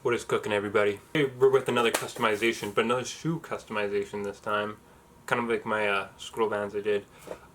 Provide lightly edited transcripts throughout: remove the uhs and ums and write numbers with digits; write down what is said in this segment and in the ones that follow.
What is cooking, everybody? Hey, we're with another customization, but another shoe customization this time. Kind of like my scroll bands I did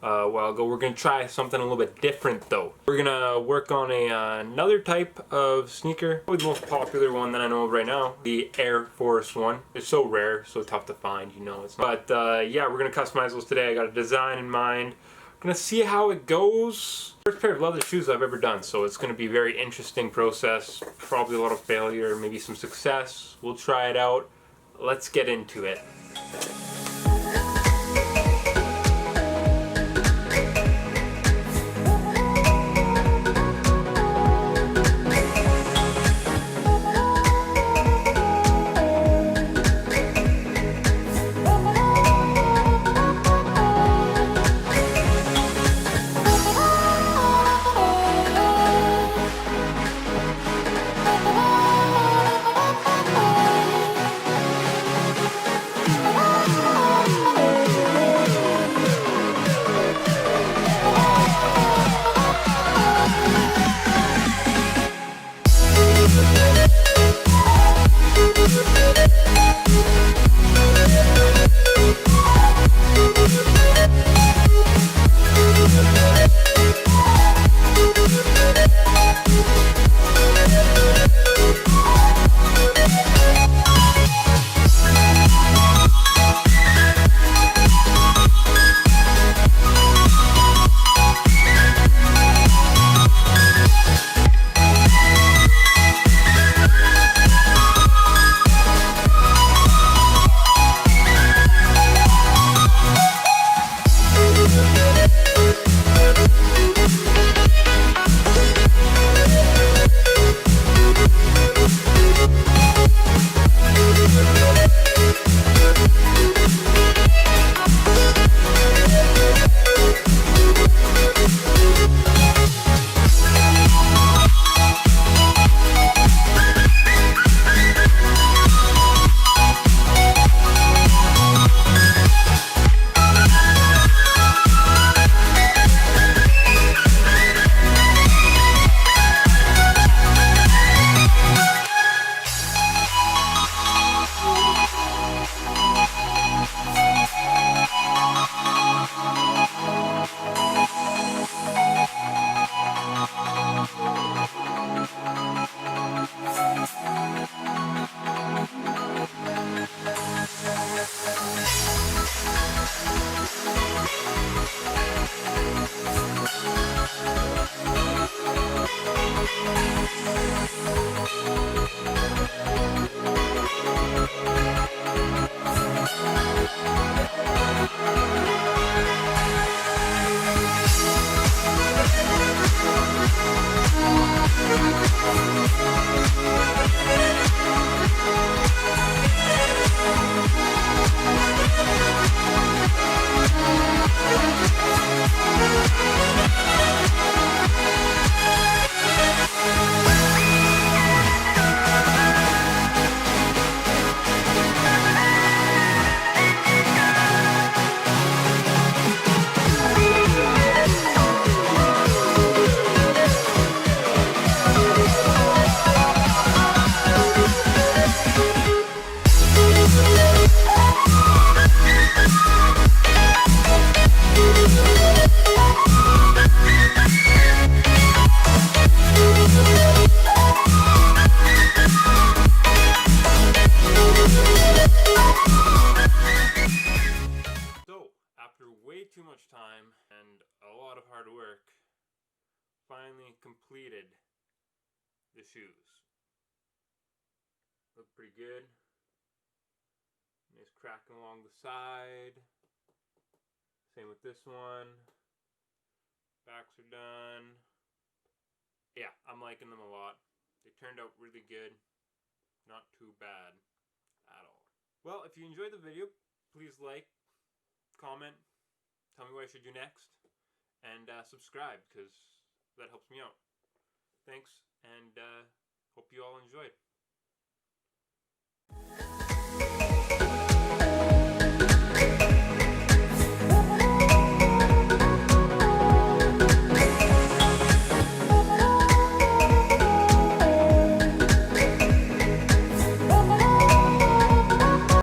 a while ago. We're gonna try something a little bit different though. We're gonna work on another type of sneaker. Probably the most popular one that I know of right now, the Air Force One. It's so rare, so tough to find, you know. It's not. But yeah, we're gonna customize those today. I got a design in mind. Gonna see how it goes. First pair of leather shoes I've ever done, so it's gonna be a very interesting process. Probably a lot of failure, maybe some success. We'll try it out. Let's get into it. Way too much time and a lot of hard work, finally completed the shoes. Look pretty good. Nice cracking along the side. Same with this one. Backs are done. Yeah, I'm liking them a lot. They turned out really good. Not too bad at all. Well, if you enjoyed the video, please like, comment, tell me what I should do next, and subscribe, because that helps me out. Thanks, and hope you all enjoyed.